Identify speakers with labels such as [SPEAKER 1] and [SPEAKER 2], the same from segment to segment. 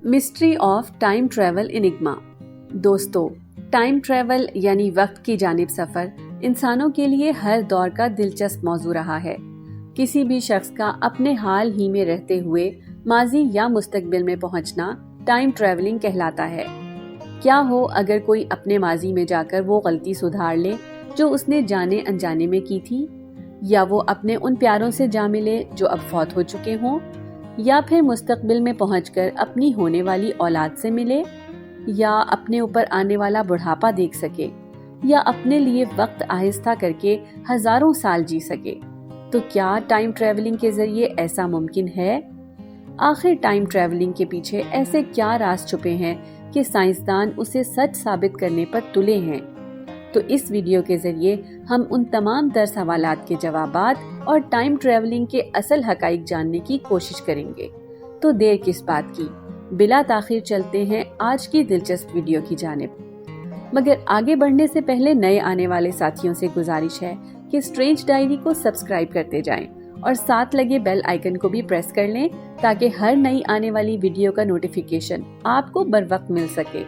[SPEAKER 1] Mystery of time travel enigma. دوستو، time travel یعنی وقت کی جانب سفر انسانوں کے لیے ہر دور کا دلچسپ موضوع رہا ہے۔ کسی بھی شخص کا اپنے حال ہی میں رہتے ہوئے ماضی یا مستقبل میں پہنچنا ٹائم ٹریولنگ کہلاتا ہے۔ کیا ہو اگر کوئی اپنے ماضی میں جا کر وہ غلطی سدھار لے جو اس نے جانے انجانے میں کی تھی، یا وہ اپنے ان پیاروں سے جا ملے جو اب فوت ہو چکے ہوں، یا پھر مستقبل میں پہنچ کر اپنی ہونے والی اولاد سے ملے، یا اپنے اوپر آنے والا بڑھاپا دیکھ سکے، یا اپنے لیے وقت آہستہ کر کے ہزاروں سال جی سکے۔ تو کیا ٹائم ٹریولنگ کے ذریعے ایسا ممکن ہے؟ آخر ٹائم ٹریولنگ کے پیچھے ایسے کیا راز چھپے ہیں کہ سائنسدان اسے سچ ثابت کرنے پر تلے ہیں؟ تو اس ویڈیو کے ذریعے ہم ان تمام تر سوالات کے جوابات اور ٹائم ٹریولنگ کے اصل حقائق جاننے کی کوشش کریں گے۔ تو دیر کس بات کی، بلا تاخیر چلتے ہیں آج کی دلچسپ ویڈیو کی جانب۔ مگر آگے بڑھنے سے پہلے نئے آنے والے ساتھیوں سے گزارش ہے کہ اسٹرینج ڈائری کو سبسکرائب کرتے جائیں اور ساتھ لگے بیل آئیکن کو بھی پریس کر لیں تاکہ ہر نئی آنے والی ویڈیو کا نوٹیفیکیشن آپ کو بروقت مل سکے۔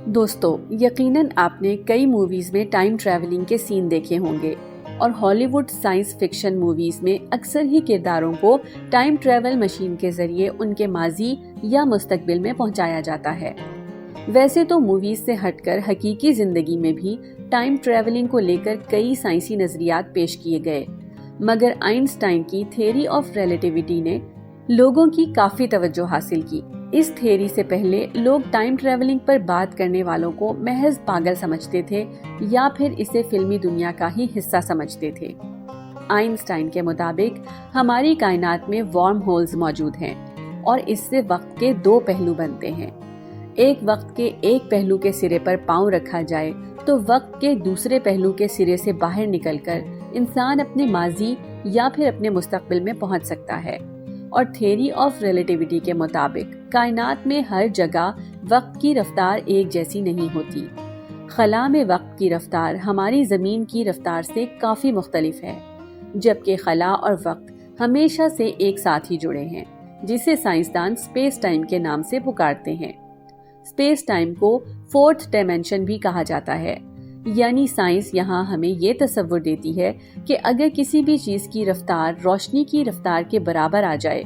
[SPEAKER 1] دوستو، یقیناً آپ نے کئی موویز میں ٹائم ٹریولنگ کے سین دیکھے ہوں گے، اور ہالی ووڈ سائنس فکشن موویز میں اکثر ہی کرداروں کو ٹائم ٹریول مشین کے ذریعے ان کے ماضی یا مستقبل میں پہنچایا جاتا ہے۔ ویسے تو موویز سے ہٹ کر حقیقی زندگی میں بھی ٹائم ٹریولنگ کو لے کر کئی سائنسی نظریات پیش کیے گئے، مگر آئنسٹائن کی تھیوری آف ریلیٹیوٹی نے لوگوں کی کافی توجہ حاصل کی۔ اس تھیوری سے پہلے لوگ ٹائم ٹریولنگ پر بات کرنے والوں کو محض پاگل سمجھتے تھے یا پھر اسے فلمی دنیا کا ہی حصہ سمجھتے تھے۔ آئنسٹائن کے مطابق ہماری کائنات میں وارم ہولز موجود ہیں، اور اس سے وقت کے دو پہلو بنتے ہیں۔ ایک وقت کے ایک پہلو کے سرے پر پاؤں رکھا جائے تو وقت کے دوسرے پہلو کے سرے سے باہر نکل کر انسان اپنے ماضی یا پھر اپنے مستقبل میں پہنچ سکتا ہے۔ اور تھیوری آف ریلیٹیوٹی کے مطابق کائنات میں ہر جگہ وقت کی رفتار ایک جیسی نہیں ہوتی۔ خلا میں وقت کی رفتار ہماری زمین کی رفتار سے کافی مختلف ہے، جبکہ خلا اور وقت ہمیشہ سے ایک ساتھ ہی جڑے ہیں، جسے سائنسدان اسپیس ٹائم کے نام سے پکارتے ہیں۔ اسپیس ٹائم کو فورتھ ڈائمینشن بھی کہا جاتا ہے، یعنی سائنس یہاں ہمیں یہ تصور دیتی ہے کہ اگر کسی بھی چیز کی رفتار روشنی کی رفتار کے برابر آ جائے،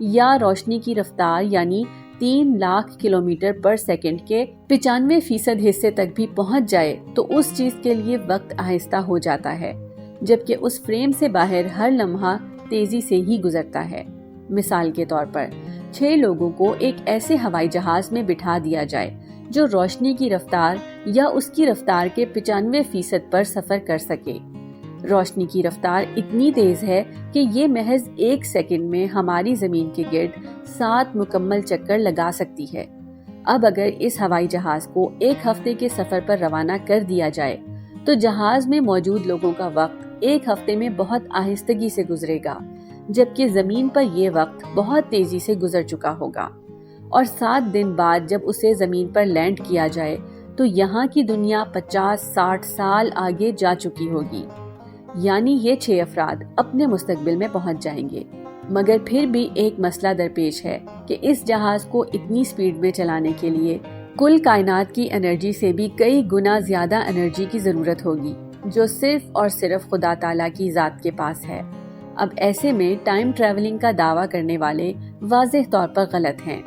[SPEAKER 1] یا روشنی کی رفتار یعنی 3 لاکھ کلومیٹر پر سیکنڈ کے 95% حصے تک بھی پہنچ جائے، تو اس چیز کے لیے وقت آہستہ ہو جاتا ہے، جبکہ اس فریم سے باہر ہر لمحہ تیزی سے ہی گزرتا ہے۔ مثال کے طور پر 6 لوگوں کو ایک ایسے ہوائی جہاز میں بٹھا دیا جائے جو روشنی کی رفتار یا اس کی رفتار کے 95% پر سفر کر سکے۔ روشنی کی رفتار اتنی تیز ہے کہ یہ محض 1 سیکنڈ میں ہماری زمین کے گرد 7 مکمل چکر لگا سکتی ہے۔ اب اگر اس ہوائی جہاز کو 1 ہفتے کے سفر پر روانہ کر دیا جائے تو جہاز میں موجود لوگوں کا وقت 1 ہفتے میں بہت آہستگی سے گزرے گا، جبکہ زمین پر یہ وقت بہت تیزی سے گزر چکا ہوگا۔ اور 7 دن بعد جب اسے زمین پر لینڈ کیا جائے تو یہاں کی دنیا 50-60 سال آگے جا چکی ہوگی، یعنی یہ 6 افراد اپنے مستقبل میں پہنچ جائیں گے۔ مگر پھر بھی ایک مسئلہ درپیش ہے کہ اس جہاز کو اتنی سپیڈ میں چلانے کے لیے کل کائنات کی انرجی سے بھی کئی گنا زیادہ انرجی کی ضرورت ہوگی، جو صرف اور صرف خدا تعالیٰ کی ذات کے پاس ہے۔ اب ایسے میں ٹائم ٹریولنگ کا دعویٰ کرنے والے واضح طور پر غلط ہیں۔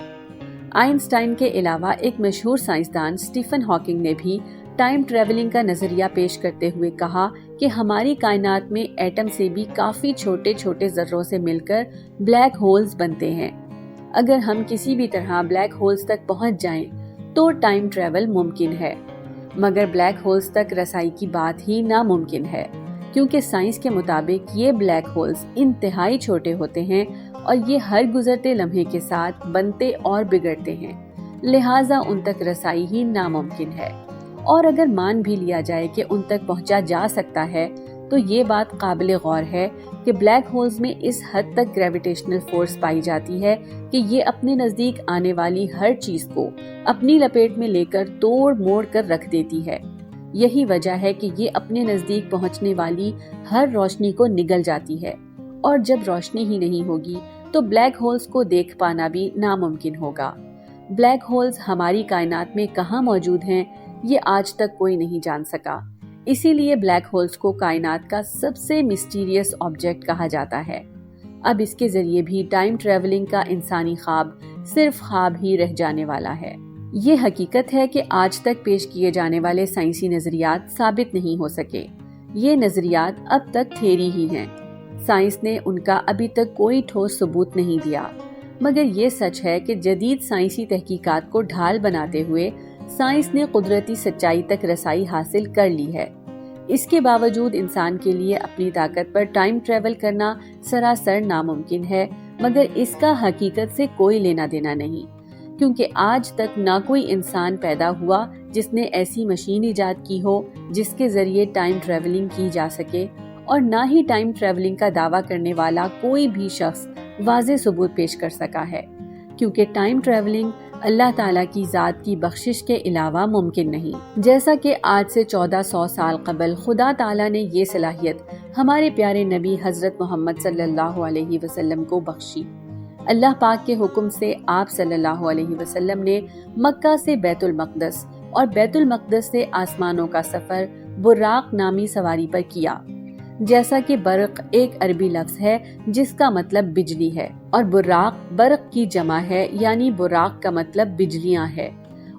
[SPEAKER 1] آئنسٹائن کے علاوہ ایک مشہور سائنسدان اسٹیفن ہاکنگ نے بھی ٹائم ٹریولنگ کا نظریہ پیش کرتے ہوئے کہا کہ ہماری کائنات میں ایٹم سے بھی کافی چھوٹے چھوٹے ذروں سے مل کر بلیک ہولز بنتے ہیں۔ اگر ہم کسی بھی طرح بلیک ہولز تک پہنچ جائیں تو ٹائم ٹریول ممکن ہے، مگر بلیک ہولز تک رسائی کی بات ہی ناممکن ہے، کیونکہ سائنس کے مطابق یہ بلیک ہولز انتہائی چھوٹے ہوتے ہیں اور یہ ہر گزرتے لمحے کے ساتھ بنتے اور بگڑتے ہیں، لہٰذا ان تک رسائی ہی ناممکن ہے۔ اور اگر مان بھی لیا جائے کہ ان تک پہنچا جا سکتا ہے، تو یہ بات قابل غور ہے کہ بلیک ہولز میں اس حد تک گریویٹیشنل فورس پائی جاتی ہے کہ یہ اپنے نزدیک آنے والی ہر چیز کو اپنی لپیٹ میں لے کر توڑ موڑ کر رکھ دیتی ہے۔ یہی وجہ ہے کہ یہ اپنے نزدیک پہنچنے والی ہر روشنی کو نگل جاتی ہے، اور جب روشنی ہی نہیں ہوگی تو بلیک ہولز کو دیکھ پانا بھی ناممکن ہوگا۔ بلیک ہولز ہماری کائنات میں کہاں موجود ہیں یہ آج تک کوئی نہیں جان سکا، اسی لیے بلیک ہولز کو کائنات کا سب سے مسٹیریس آبجیکٹ کہا جاتا ہے۔ اب اس کے ذریعے بھی ٹائم ٹریولنگ کا انسانی خواب صرف خواب ہی رہ جانے والا ہے۔ یہ حقیقت ہے کہ آج تک پیش کیے جانے والے سائنسی نظریات ثابت نہیں ہو سکے۔ یہ نظریات اب تک تھیوری ہی ہیں، سائنس نے ان کا ابھی تک کوئی ٹھوس ثبوت نہیں دیا، مگر یہ سچ ہے کہ جدید سائنسی تحقیقات کو ڈھال بناتے ہوئے سائنس نے قدرتی سچائی تک رسائی حاصل کر لی ہے۔ اس کے باوجود انسان کے لیے اپنی طاقت پر ٹائم ٹریول کرنا سراسر ناممکن ہے، مگر اس کا حقیقت سے کوئی لینا دینا نہیں، کیونکہ آج تک نہ کوئی انسان پیدا ہوا جس نے ایسی مشین ایجاد کی ہو جس کے ذریعے ٹائم ٹریولنگ کی جا سکے، اور نہ ہی ٹائم ٹریولنگ کا دعویٰ کرنے والا کوئی بھی شخص واضح ثبوت پیش کر سکا ہے، کیونکہ ٹائم ٹریولنگ اللہ تعالیٰ کی ذات کی بخشش کے علاوہ ممکن نہیں۔ جیسا کہ آج سے 1400 سال قبل خدا تعالیٰ نے یہ صلاحیت ہمارے پیارے نبی حضرت محمد صلی اللہ علیہ وسلم کو بخشی۔ اللہ پاک کے حکم سے آپ صلی اللہ علیہ وسلم نے مکہ سے بیت المقدس اور بیت المقدس سے آسمانوں کا سفر براق نامی سواری پر کیا۔ جیسا کہ برق ایک عربی لفظ ہے جس کا مطلب بجلی ہے، اور براق برق کی جمع ہے، یعنی براق کا مطلب بجلیاں ہے،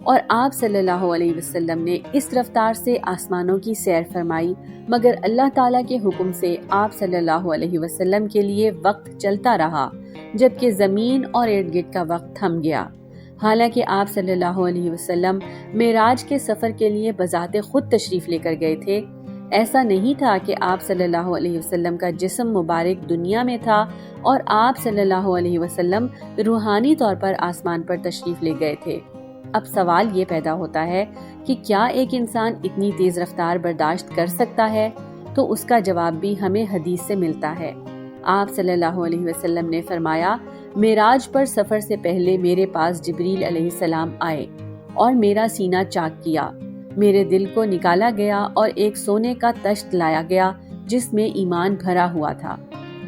[SPEAKER 1] اور آپ صلی اللہ علیہ وسلم نے اس رفتار سے آسمانوں کی سیر فرمائی، مگر اللہ تعالیٰ کے حکم سے آپ صلی اللہ علیہ وسلم کے لیے وقت چلتا رہا، جبکہ زمین اور ارد گرد کا وقت تھم گیا۔ حالانکہ آپ صلی اللہ علیہ وسلم معراج کے سفر کے لیے بذات خود تشریف لے کر گئے تھے، ایسا نہیں تھا کہ آپ صلی اللہ علیہ وسلم کا جسم مبارک دنیا میں تھا اور آپ صلی اللہ علیہ وسلم روحانی طور پر آسمان پر تشریف لے گئے تھے۔ اب سوال یہ پیدا ہوتا ہے کہ کیا ایک انسان اتنی تیز رفتار برداشت کر سکتا ہے؟ تو اس کا جواب بھی ہمیں حدیث سے ملتا ہے۔ آپ صلی اللہ علیہ وسلم نے فرمایا، معراج پر سفر سے پہلے میرے پاس جبریل علیہ السلام آئے اور میرا سینہ چاک کیا، میرے دل کو نکالا گیا اور ایک سونے کا تشت لایا گیا جس میں ایمان بھرا ہوا تھا،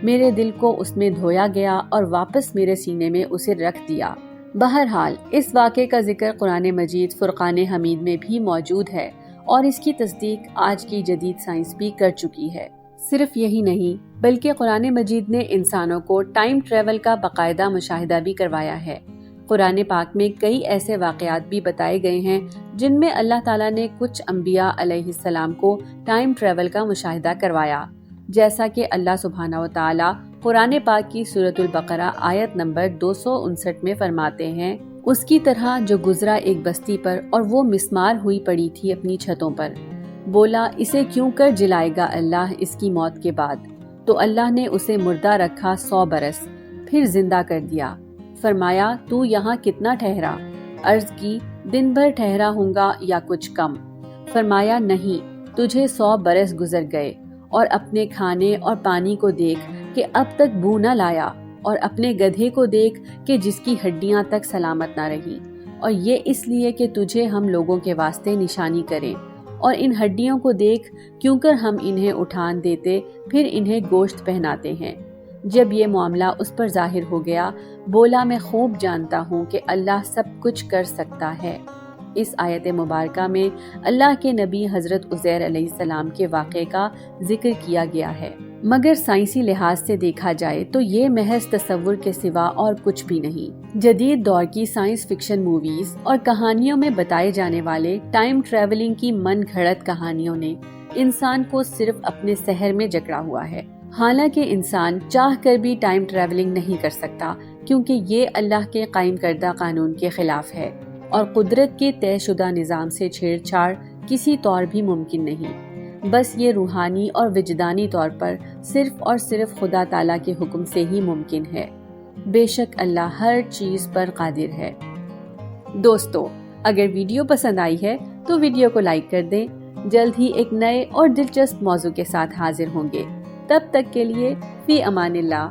[SPEAKER 1] میرے دل کو اس میں دھویا گیا اور واپس میرے سینے میں اسے رکھ دیا۔ بہرحال اس واقعے کا ذکر قرآن مجید فرقان حمید میں بھی موجود ہے، اور اس کی تصدیق آج کی جدید سائنس بھی کر چکی ہے۔ صرف یہی نہیں بلکہ قرآن مجید نے انسانوں کو ٹائم ٹریول کا باقاعدہ مشاہدہ بھی کروایا ہے۔ قرآن پاک میں کئی ایسے واقعات بھی بتائے گئے ہیں جن میں اللہ تعالیٰ نے کچھ انبیاء علیہ السلام کو ٹائم ٹریول کا مشاہدہ کروایا، جیسا کہ اللہ سبحانہ و تعالیٰ قرآن پاک کی سورۃ البقرہ آیت نمبر 259 میں فرماتے ہیں، اس کی طرح جو گزرا ایک بستی پر اور وہ مسمار ہوئی پڑی تھی اپنی چھتوں پر، بولا اسے کیوں کر جلائے گا اللہ اس کی موت کے بعد؟ تو اللہ نے اسے مردہ رکھا 100 برس، پھر زندہ کر دیا۔ فرمایا تو یہاں کتنا ٹھہرا؟ عرض کی دن بھر ٹھہرا ہوں گا یا کچھ کم۔ فرمایا نہیں، تجھے 100 برس گزر گئے، اور اپنے کھانے اور پانی کو دیکھ کہ اب تک بو نہ لایا، اور اپنے گدھے کو دیکھ کہ جس کی ہڈیاں تک سلامت نہ رہی، اور یہ اس لیے کہ تجھے ہم لوگوں کے واسطے نشانی کریں، اور ان ہڈیوں کو دیکھ کیوں کر ہم انہیں اٹھان دیتے پھر انہیں گوشت پہناتے ہیں۔ جب یہ معاملہ اس پر ظاہر ہو گیا، بولا میں خوب جانتا ہوں کہ اللہ سب کچھ کر سکتا ہے۔ اس آیت مبارکہ میں اللہ کے نبی حضرت عزیر علیہ السلام کے واقعے کا ذکر کیا گیا ہے، مگر سائنسی لحاظ سے دیکھا جائے تو یہ محض تصور کے سوا اور کچھ بھی نہیں۔ جدید دور کی سائنس فکشن موویز اور کہانیوں میں بتائے جانے والے ٹائم ٹریولنگ کی من گھڑت کہانیوں نے انسان کو صرف اپنے سحر میں جکڑا ہوا ہے، حالانکہ انسان چاہ کر بھی ٹائم ٹریولنگ نہیں کر سکتا، کیونکہ یہ اللہ کے قائم کردہ قانون کے خلاف ہے، اور قدرت کے طے شدہ نظام سے چھیڑ چھاڑ کسی طور بھی ممکن نہیں۔ بس یہ روحانی اور وجدانی طور پر صرف اور صرف خدا تعالیٰ کے حکم سے ہی ممکن ہے۔ بے شک اللہ ہر چیز پر قادر ہے۔ دوستو، اگر ویڈیو پسند آئی ہے تو ویڈیو کو لائک کر دیں۔ جلد ہی ایک نئے اور دلچسپ موضوع کے ساتھ حاضر ہوں گے۔ تب تک کے لیے فی امان اللہ۔